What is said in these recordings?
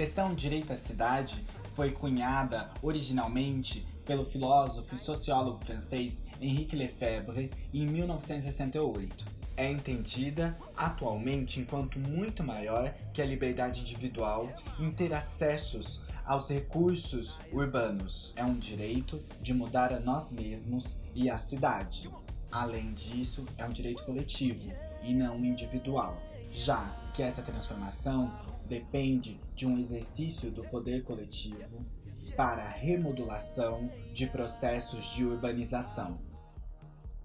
expressão direito à cidade foi cunhada originalmente pelo filósofo e sociólogo francês Henri Lefebvre em 1968. É entendida atualmente enquanto muito maior que a liberdade individual em ter acessos aos recursos urbanos. É um direito de mudar a nós mesmos e a cidade. Além disso, é um direito coletivo e não individual, já que essa transformação depende de um exercício do poder coletivo para a remodulação de processos de urbanização.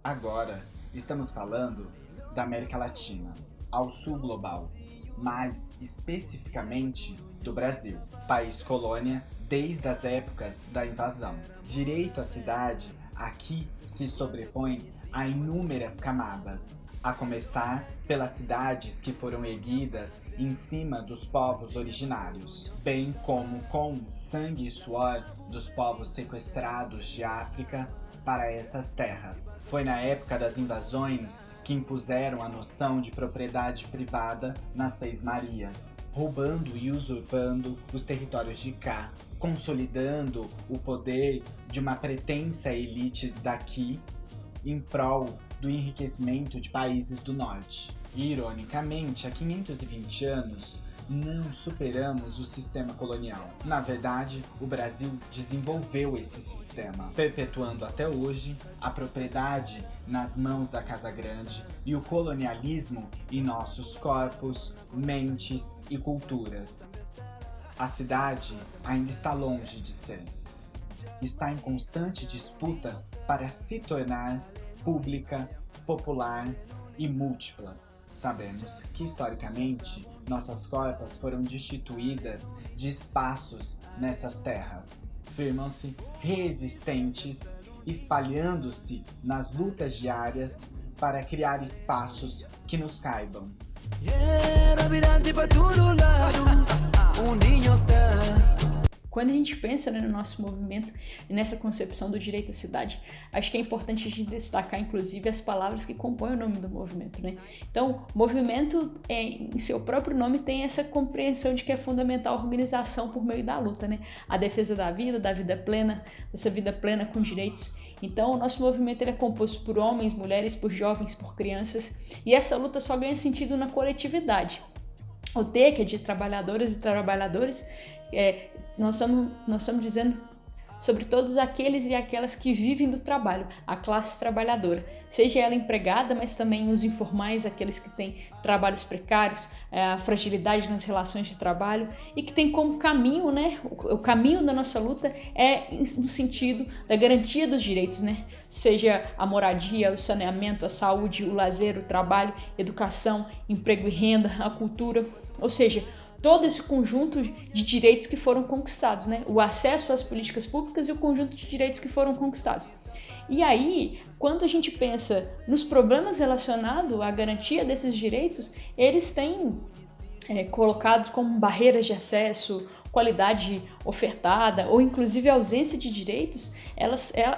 Agora, estamos falando da América Latina, ao sul global, mais especificamente do Brasil, país colônia desde as épocas da invasão. Direito à cidade aqui se sobrepõe a inúmeras camadas, a começar pelas cidades que foram erguidas em cima dos povos originários, bem como com sangue e suor dos povos sequestrados de África para essas terras. Foi na época das invasões que impuseram a noção de propriedade privada nas Seis Marias, roubando e usurpando os territórios de cá, consolidando o poder de uma pretensa elite daqui em prol do enriquecimento de países do norte. Ironicamente, há 520 anos, não superamos o sistema colonial. Na verdade, o Brasil desenvolveu esse sistema, perpetuando até hoje a propriedade nas mãos da Casa Grande e o colonialismo em nossos corpos, mentes e culturas. A cidade ainda está longe de ser. Está em constante disputa para se tornar pública, popular e múltipla. Sabemos que, historicamente, nossas corpas foram destituídas de espaços nessas terras. Firmam-se resistentes, espalhando-se nas lutas diárias para criar espaços que nos caibam. Quando a gente pensa, né, no nosso movimento e nessa concepção do direito à cidade, acho que é importante a gente destacar, inclusive, as palavras que compõem o nome do movimento, né? Então, movimento, em seu próprio nome, tem essa compreensão de que é fundamental a organização por meio da luta, né? A defesa da vida plena, dessa vida plena com direitos. Então, o nosso movimento ele é composto por homens, mulheres, por jovens, por crianças, e essa luta só ganha sentido na coletividade. O T, que é de trabalhadoras e trabalhadores, nós estamos dizendo sobre todos aqueles e aquelas que vivem do trabalho, a classe trabalhadora, seja ela empregada, mas também os informais, aqueles que têm trabalhos precários, a fragilidade nas relações de trabalho e que tem como caminho, né, o caminho da nossa luta é no sentido da garantia dos direitos, né, seja a moradia, o saneamento, a saúde, o lazer, o trabalho, educação, emprego e renda, a cultura, ou seja, todo esse conjunto de direitos que foram conquistados, né? O acesso às políticas públicas e o conjunto de direitos que foram conquistados. E aí, quando a gente pensa nos problemas relacionados à garantia desses direitos, eles têm colocados como barreiras de acesso, qualidade ofertada ou inclusive ausência de direitos,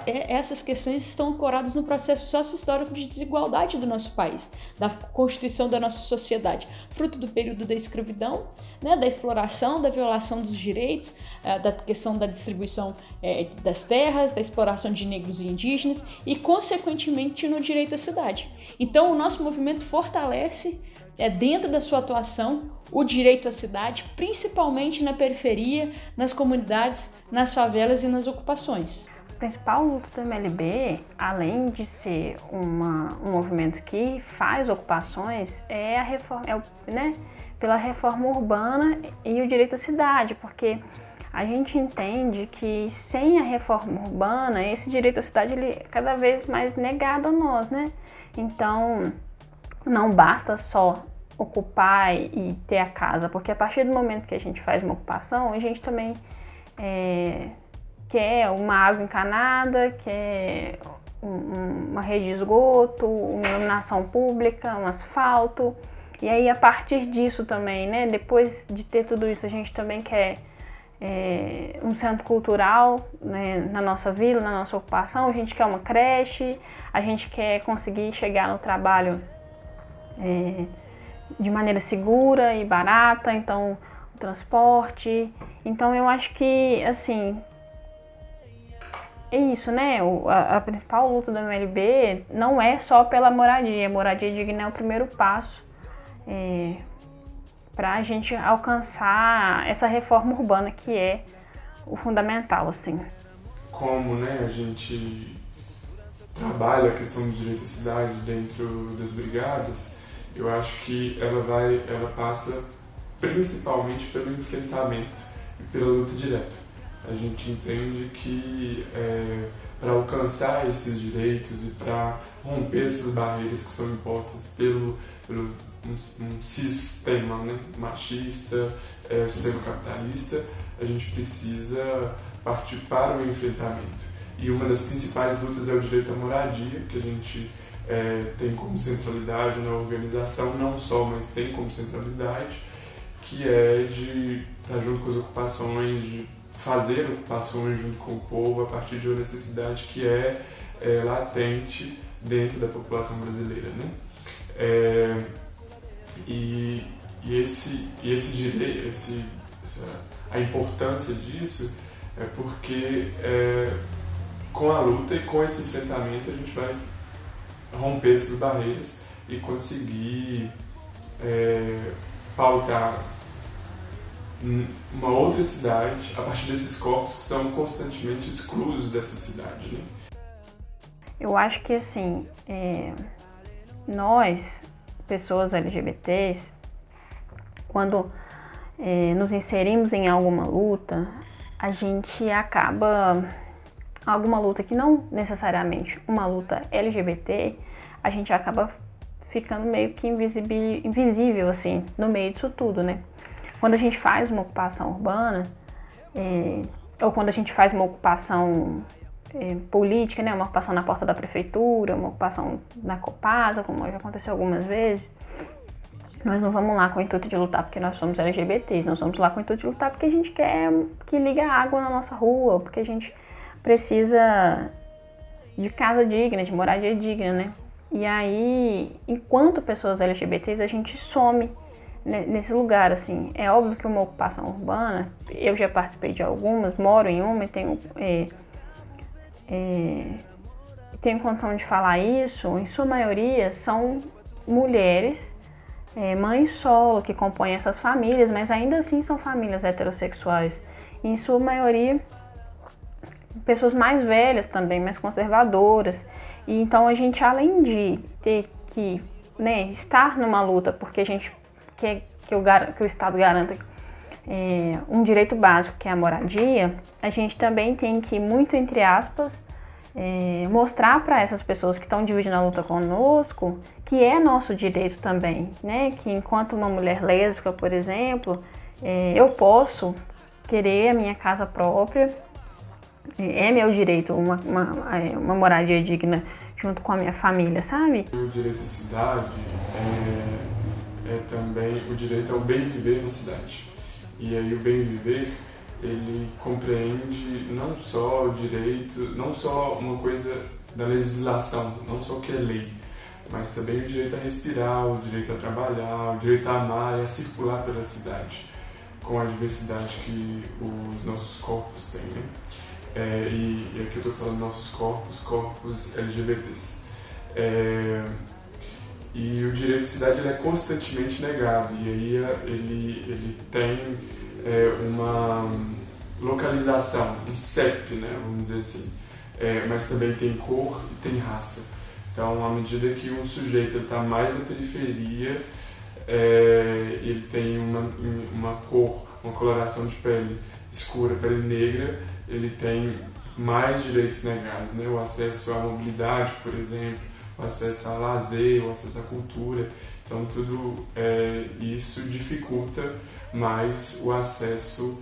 essas questões estão ancoradas no processo sócio-histórico de desigualdade do nosso país, da constituição da nossa sociedade, fruto do período da escravidão, né, da exploração, da violação dos direitos, da questão da distribuição das terras, da exploração de negros e indígenas e, consequentemente, no direito à cidade. Então, o nosso movimento fortalece dentro da sua atuação, o direito à cidade, principalmente na periferia, nas comunidades, nas favelas e nas ocupações. O principal luto do MLB, além de ser um movimento que faz ocupações, é a reforma, pela reforma urbana e o direito à cidade, porque a gente entende que sem a reforma urbana, esse direito à cidade ele é cada vez mais negado a nós, né? Então, não basta só ocupar e ter a casa, porque a partir do momento que a gente faz uma ocupação, a gente também quer uma água encanada, quer uma rede de esgoto, uma iluminação pública, um asfalto. E aí, a partir disso também, né, depois de ter tudo isso, a gente também quer um centro cultural, né, na nossa vila, na nossa ocupação, a gente quer uma creche, a gente quer conseguir chegar no trabalho de maneira segura e barata, então transporte. Então eu acho que, assim, é isso, né? A principal luta do MLB não é só pela moradia. A moradia digna é o primeiro passo para a gente alcançar essa reforma urbana que é o fundamental, assim. Como, né, a gente trabalha a questão do direito à cidade dentro das brigadas, eu acho que ela passa principalmente pelo enfrentamento e pela luta direta. A gente entende que para alcançar esses direitos e para romper essas barreiras que são impostas pelo um sistema, né, machista, o sistema capitalista, a gente precisa partir para o enfrentamento. E uma das principais lutas é o direito à moradia, que a gente tem como centralidade na organização, não só, mas tem como centralidade, que é de estar junto com as ocupações, de fazer ocupações junto com o povo a partir de uma necessidade que é latente dentro da população brasileira, né? A importância disso é porque com a luta e com esse enfrentamento a gente vai romper essas barreiras e conseguir pautar uma outra cidade a partir desses corpos que são constantemente exclusos dessa cidade, né? Eu acho que, assim, nós, pessoas LGBTs, quando nos inserimos em alguma luta, a gente acaba, alguma luta que não necessariamente uma luta LGBT, a gente acaba ficando meio que invisível, assim, no meio disso tudo, né? Quando a gente faz uma ocupação urbana, ou quando a gente faz uma ocupação política, né? Uma ocupação na porta da prefeitura, uma ocupação na Copasa, como já aconteceu algumas vezes, nós não vamos lá com o intuito de lutar porque nós somos LGBTs, nós vamos lá com o intuito de lutar porque a gente quer que ligue a água na nossa rua, porque a gente precisa de casa digna, de moradia digna, né? E aí, enquanto pessoas LGBTs, a gente some nesse lugar, assim. É óbvio que uma ocupação urbana, eu já participei de algumas, moro em uma e tenho condição de falar isso, em sua maioria são mulheres, mães solo que compõem essas famílias, mas ainda assim são famílias heterossexuais. E em sua maioria, pessoas mais velhas também, mais conservadoras. E então a gente, além de ter que, né, estar numa luta porque a gente quer que o Estado garanta um direito básico, que é a moradia, a gente também tem que, muito entre aspas, mostrar para essas pessoas que estão dividindo a luta conosco que é nosso direito também, né? Que enquanto uma mulher lésbica, por exemplo, eu posso querer a minha casa própria, é meu direito uma moradia digna junto com a minha família, sabe? O direito à cidade também o direito ao bem viver na cidade. E aí o bem viver, ele compreende não só o direito, não só uma coisa da legislação, não só o que é lei, mas também o direito a respirar, o direito a trabalhar, o direito a amar e a circular pela cidade, com a diversidade que os nossos corpos têm, né? E aqui eu estou falando nossos corpos LGBTs. E o direito à cidade ele é constantemente negado, e aí ele tem uma localização, um CEP, né, vamos dizer assim, mas também tem cor e tem raça. Então, à medida que um sujeito está mais na periferia, ele tem uma cor, uma coloração de pele escura, pele negra, ele tem mais direitos negados, né? O acesso à mobilidade, por exemplo, o acesso ao lazer, o acesso à cultura. Então, tudo isso dificulta mais o acesso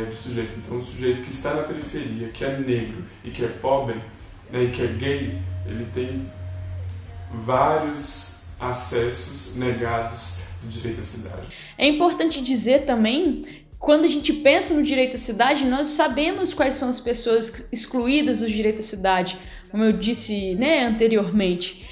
de sujeito. Então, o sujeito que está na periferia, que é negro e que é pobre, né, e que é gay, ele tem vários acessos negados do direito à cidade. É importante dizer também, quando a gente pensa no direito à cidade, nós sabemos quais são as pessoas excluídas do direito à cidade, como eu disse, né, anteriormente.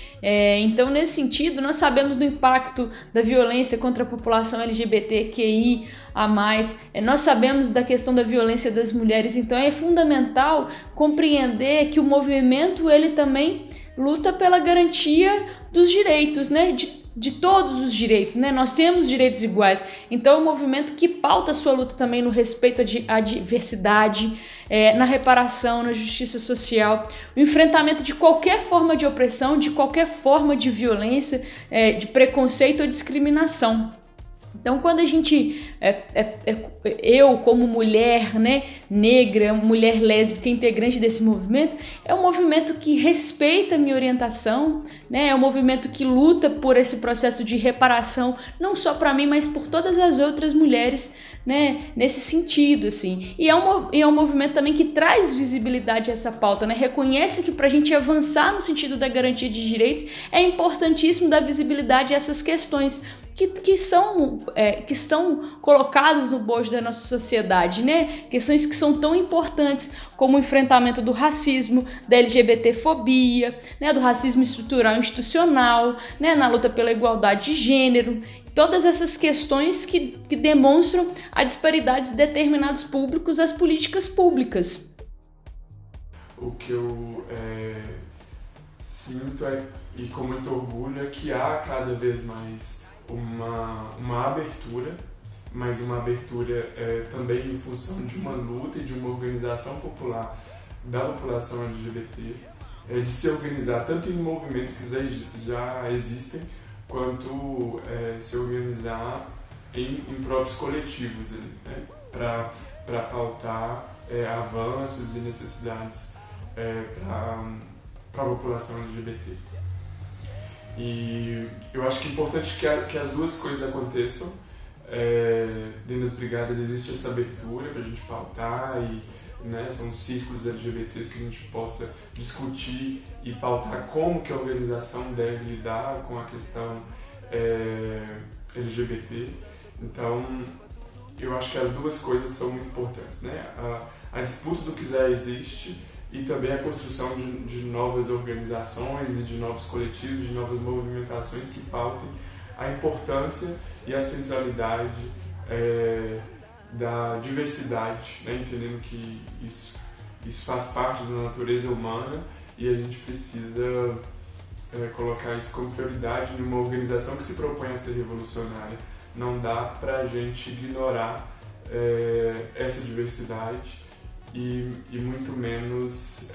Então, nesse sentido, nós sabemos do impacto da violência contra a população LGBTQI a mais, nós sabemos da questão da violência das mulheres, então é fundamental compreender que o movimento ele também luta pela garantia dos direitos, né? De todos os direitos, né? Nós temos direitos iguais. Então é um movimento que pauta a sua luta também no respeito à diversidade, na reparação, na justiça social, o enfrentamento de qualquer forma de opressão, de qualquer forma de violência, de preconceito ou discriminação. Então, quando a gente, eu como mulher, né, negra, mulher lésbica, integrante desse movimento, é um movimento que respeita a minha orientação, né, é um movimento que luta por esse processo de reparação, não só para mim, mas por todas as outras mulheres, né, nesse sentido, assim. E é um movimento também que traz visibilidade a essa pauta, né, reconhece que para a gente avançar no sentido da garantia de direitos, é importantíssimo dar visibilidade a essas questões, que estão colocadas no bojo da nossa sociedade, né? Questões que são tão importantes como o enfrentamento do racismo, da LGBTfobia, né? Do racismo estrutural e institucional, né? Na luta pela igualdade de gênero. Todas essas questões que demonstram a disparidade de determinados públicos às políticas públicas. O que eu sinto e com muito orgulho é que há cada vez mais uma abertura, mas uma abertura também em função de uma luta e de uma organização popular da população LGBT, de se organizar tanto em movimentos que já existem, quanto se organizar em próprios coletivos, né, para pautar avanços e necessidades para a população LGBT. E eu acho que é importante que as duas coisas aconteçam. Dentro das brigadas existe essa abertura para a gente pautar e, né, são círculos LGBTs que a gente possa discutir e pautar como que a organização deve lidar com a questão LGBT. Então, eu acho que as duas coisas são muito importantes, né? A disputa do que já existe e também a construção de novas organizações e de novos coletivos, de novas movimentações que pautem a importância e a centralidade da diversidade, né? Entendendo que isso faz parte da natureza humana e a gente precisa colocar isso como prioridade numa organização que se propõe a ser revolucionária. Não dá para a gente ignorar essa diversidade e muito menos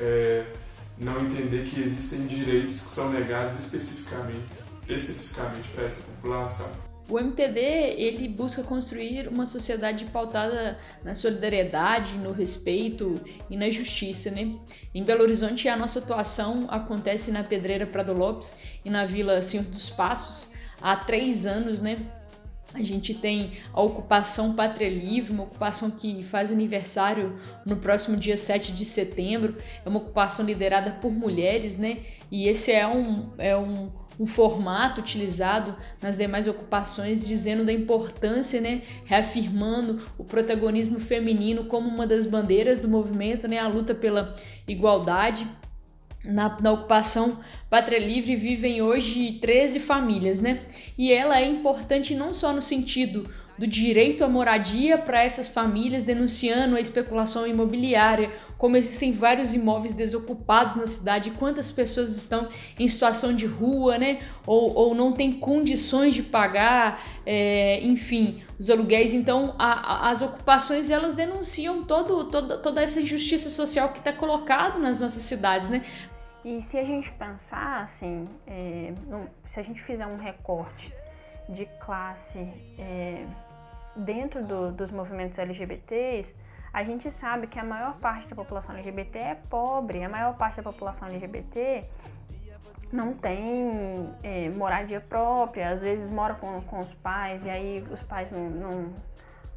não entender que existem direitos que são negados especificamente para essa população. O MTD, ele busca construir uma sociedade pautada na solidariedade, no respeito e na justiça, né? Em Belo Horizonte, a nossa atuação acontece na Pedreira Prado Lopes e na Vila Senhor dos Passos há 3 anos, né? A gente tem a ocupação Pátria Livre, uma ocupação que faz aniversário no próximo dia 7 de setembro. É uma ocupação liderada por mulheres, né? E esse é um formato utilizado nas demais ocupações, dizendo da importância, né? Reafirmando o protagonismo feminino como uma das bandeiras do movimento, né? A luta pela igualdade. Na ocupação Pátria Livre vivem hoje 13 famílias, né? E ela é importante não só no sentido do direito à moradia para essas famílias, denunciando a especulação imobiliária, como existem vários imóveis desocupados na cidade, quantas pessoas estão em situação de rua, né? Ou não têm condições de pagar, enfim, os aluguéis. Então, as ocupações, elas denunciam toda essa injustiça social que está colocada nas nossas cidades, né? E se a gente pensar, assim, se a gente fizer um recorte de classe dentro dos movimentos LGBTs, a gente sabe que a maior parte da população LGBT é pobre, a maior parte da população LGBT não tem moradia própria, às vezes mora com os pais e aí os pais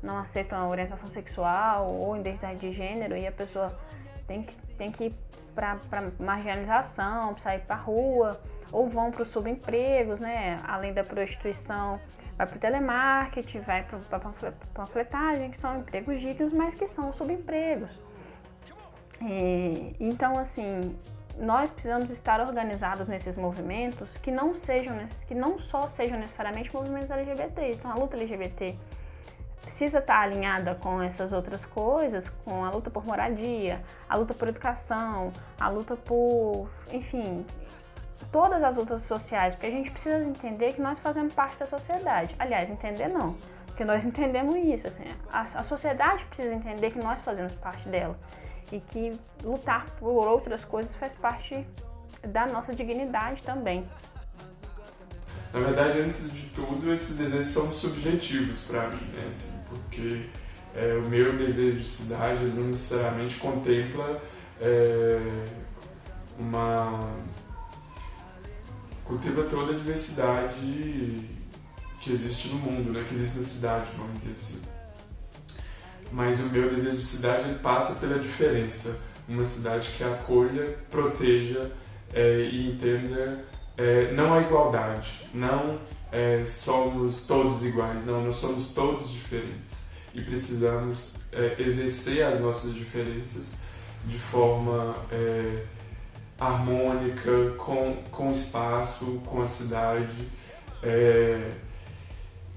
não aceitam a orientação sexual ou identidade de gênero e a pessoa tem que ir para marginalização, sair para rua, ou vão para os subempregos, né? Além da prostituição, vai para o telemarketing, vai para a panfletagem, que são empregos dignos, mas que são subempregos. Então, assim, nós precisamos estar organizados nesses movimentos que não só sejam necessariamente movimentos LGBT. Então, a luta LGBT precisa estar alinhada com essas outras coisas, com a luta por moradia, a luta por educação, a luta por, enfim, todas as lutas sociais, porque a gente precisa entender que nós fazemos parte da sociedade. Aliás, entender não, porque nós entendemos isso, assim, a sociedade precisa entender que nós fazemos parte dela e que lutar por outras coisas faz parte da nossa dignidade também. Na verdade, antes de tudo, esses desejos são subjetivos para mim, né? Assim, porque o meu desejo de cidade não necessariamente contempla toda a diversidade que existe no mundo, né? Que existe na cidade, vamos dizer assim. Mas o meu desejo de cidade ele passa pela diferença. Uma cidade que acolha, proteja e entenda não a igualdade, não somos todos iguais, não, nós somos todos diferentes. E precisamos exercer as nossas diferenças de forma harmônica, com o espaço, com a cidade.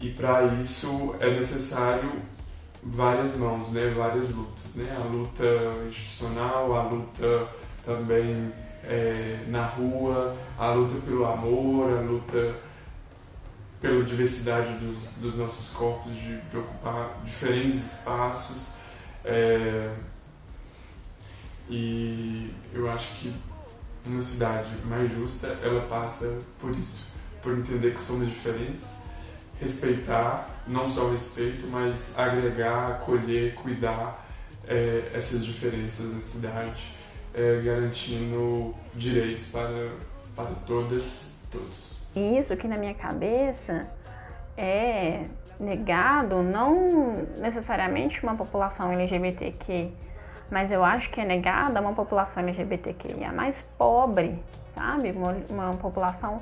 E para isso é necessário várias mãos, né? Várias lutas, né? A luta institucional, a luta também na rua, a luta pelo amor, a luta pela diversidade dos nossos corpos, de ocupar diferentes espaços. E eu acho que uma cidade mais justa, ela passa por isso, por entender que somos diferentes, respeitar, não só o respeito, mas agregar, acolher, cuidar essas diferenças na cidade, garantindo direitos para todas e todos. Isso que na minha cabeça é negado, não necessariamente uma população LGBTQ, mas eu acho que é negada uma população LGBTQIA mais pobre, sabe? Uma população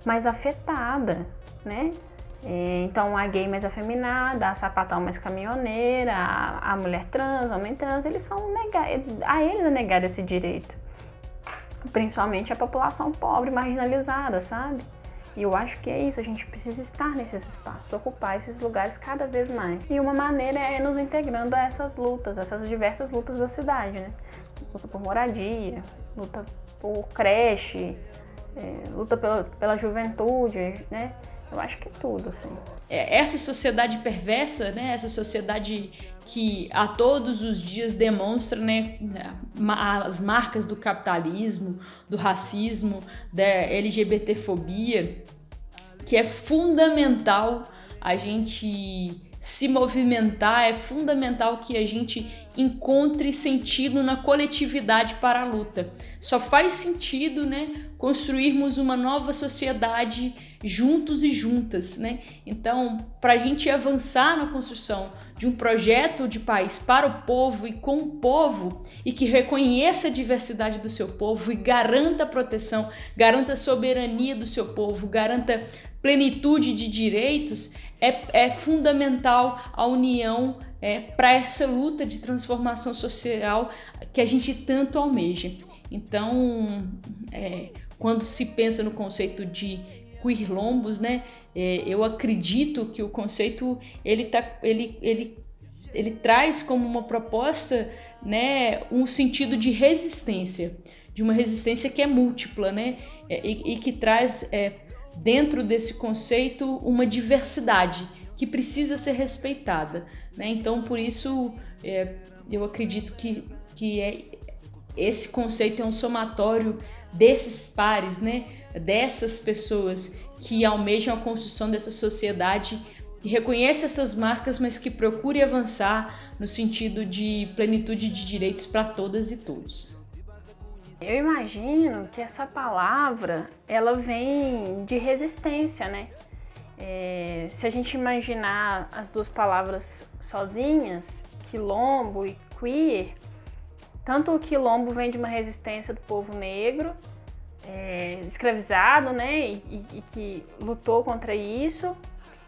mais afetada, né? Então a gay mais afeminada, a sapatão mais caminhoneira, a mulher trans, homem trans, eles são a eles é negado esse direito. Principalmente a população pobre, marginalizada, sabe? E eu acho que é isso, a gente precisa estar nesses espaços, ocupar esses lugares cada vez mais. E uma maneira é nos integrando a essas lutas, essas diversas lutas da cidade, né? Luta por moradia, luta por creche, luta pela juventude, né? Eu acho que é tudo, assim. Essa sociedade perversa, né? Essa sociedade que a todos os dias demonstra, né, as marcas do capitalismo, do racismo, da LGBTfobia, que é fundamental a gente se movimentar, é fundamental que a gente encontre sentido na coletividade para a luta. Só faz sentido, né, construirmos uma nova sociedade juntos e juntas, né? Então, para a gente avançar na construção de um projeto de país para o povo e com o povo, e que reconheça a diversidade do seu povo e garanta a proteção, garanta a soberania do seu povo, garanta plenitude de direitos, é fundamental a união para essa luta de transformação social que a gente tanto almeja. Então, quando se pensa no conceito de queerlombos, né, eu acredito que o conceito ele traz como uma proposta, né, um sentido de resistência, de uma resistência que é múltipla, né, e que traz dentro desse conceito uma diversidade que precisa ser respeitada, né? Então, por isso, eu acredito que esse conceito é um somatório desses pares, né? Dessas pessoas que almejam a construção dessa sociedade, que reconhece essas marcas, mas que procure avançar no sentido de plenitude de direitos para todas e todos. Eu imagino que essa palavra, ela vem de resistência, né? Se a gente imaginar as duas palavras sozinhas, quilombo e queer, tanto o quilombo vem de uma resistência do povo negro, escravizado, né? E que lutou contra isso.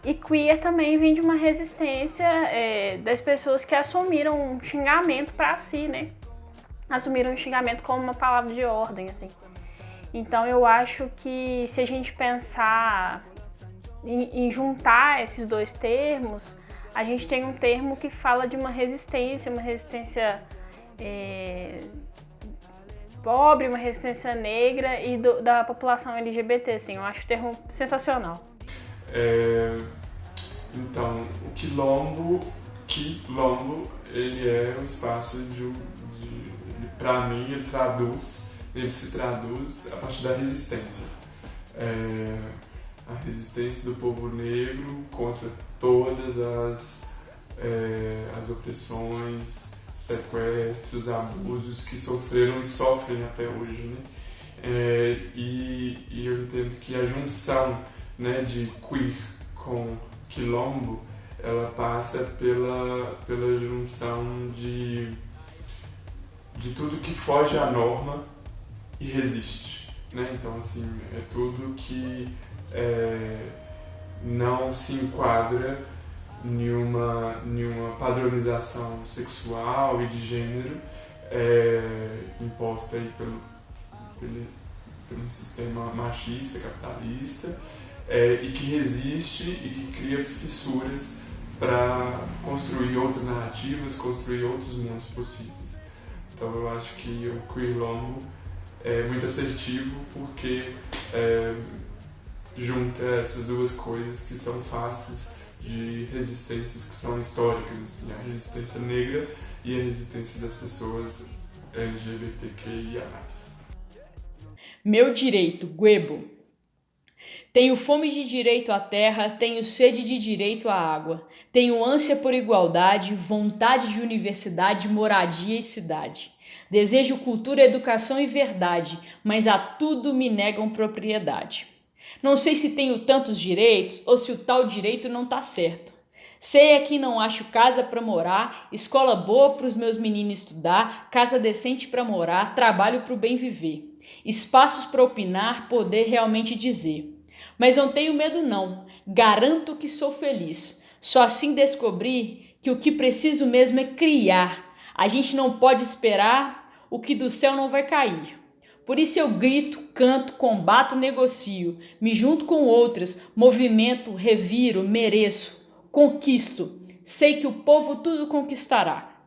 E queer também vem de uma resistência das pessoas que assumiram um xingamento para si, né? assumiram o xingamento como uma palavra de ordem, assim. Então eu acho que se a gente pensar em juntar esses dois termos, a gente tem um termo que fala de uma resistência pobre, uma resistência negra e da população LGBT, assim. Eu acho o termo sensacional. Então, o quilombo, ele é um espaço para mim, ele se traduz a partir da resistência. A resistência do povo negro contra todas as opressões, sequestros, abusos que sofreram e sofrem até hoje, né? E eu entendo que a junção, né, de queer com quilombo, ela passa pela junção de tudo que foge à norma e resiste, né? Então, assim, é tudo que não se enquadra em uma padronização sexual e de gênero imposta aí pelo sistema machista, capitalista, e que resiste e que cria fissuras para construir outras narrativas, construir outros mundos possíveis. Então eu acho que o queerlombo é muito assertivo porque junta essas duas coisas que são faces de resistências que são históricas, assim, a resistência negra e a resistência das pessoas LGBTQIA+. Meu direito, Guebo. Tenho fome de direito à terra, tenho sede de direito à água. Tenho ânsia por igualdade, vontade de universidade, moradia e cidade. Desejo cultura, educação e verdade, mas a tudo me negam propriedade. Não sei se tenho tantos direitos ou se o tal direito não tá certo. Sei é que não acho casa pra morar, escola boa pros meus meninos estudar, casa decente pra morar, trabalho pro bem viver. Espaços pra opinar, poder realmente dizer. Mas não tenho medo não, garanto que sou feliz. Só assim descobri que o que preciso mesmo é criar. A gente não pode esperar o que do céu não vai cair. Por isso eu grito, canto, combato, negocio, me junto com outras, movimento, reviro, mereço, conquisto. Sei que o povo tudo conquistará.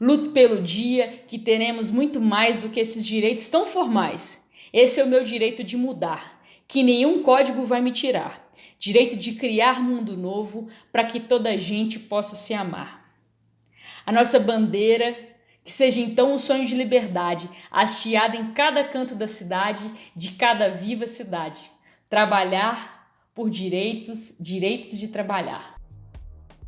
Luto pelo dia que teremos muito mais do que esses direitos tão formais. Esse é o meu direito de mudar, que nenhum código vai me tirar. Direito de criar mundo novo para que toda a gente possa se amar. A nossa bandeira, que seja então um sonho de liberdade, hasteada em cada canto da cidade, de cada viva cidade. Trabalhar por direitos de trabalhar.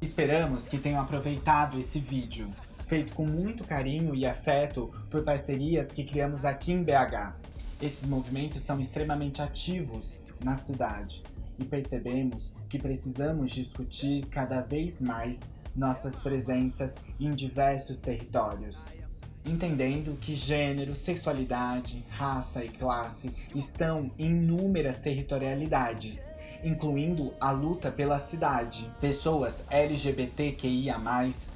Esperamos que tenham aproveitado esse vídeo, feito com muito carinho e afeto por parcerias que criamos aqui em BH. Esses movimentos são extremamente ativos na cidade e percebemos que precisamos discutir cada vez mais nossas presenças em diversos territórios, entendendo que gênero, sexualidade, raça e classe estão em inúmeras territorialidades, incluindo a luta pela cidade. Pessoas LGBTQIA+,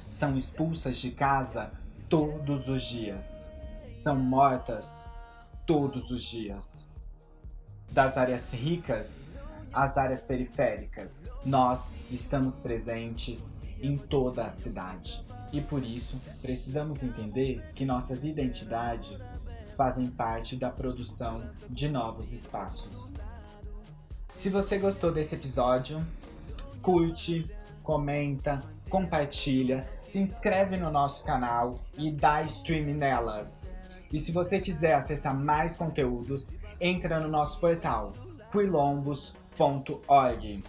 são expulsas de casa todos os dias. São mortas todos os dias. Das áreas ricas às áreas periféricas, nós estamos presentes em toda a cidade. E por isso, precisamos entender que nossas identidades fazem parte da produção de novos espaços. Se você gostou desse episódio, curte, comenta, compartilha, se inscreve no nosso canal e dá stream nelas. E se você quiser acessar mais conteúdos, entra no nosso portal queerlombos.org.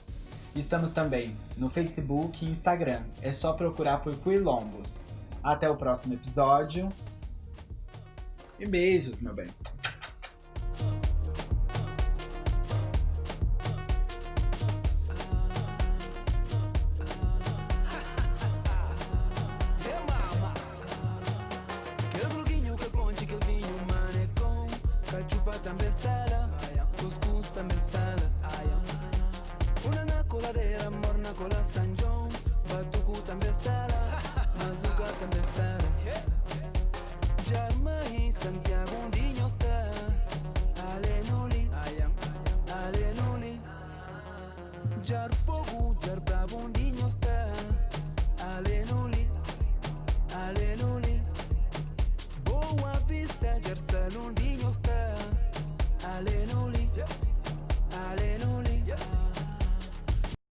Estamos também no Facebook e Instagram, é só procurar por Queerlombos. Até o próximo episódio e beijos, meu bem. Coladera, morna con la stangion, Batuku també estarà, Mazuka també estarà. jar fogo, jar bravundinho está. Aleluia, aleluia. Boa vista, jar salundinho está. Aleluia.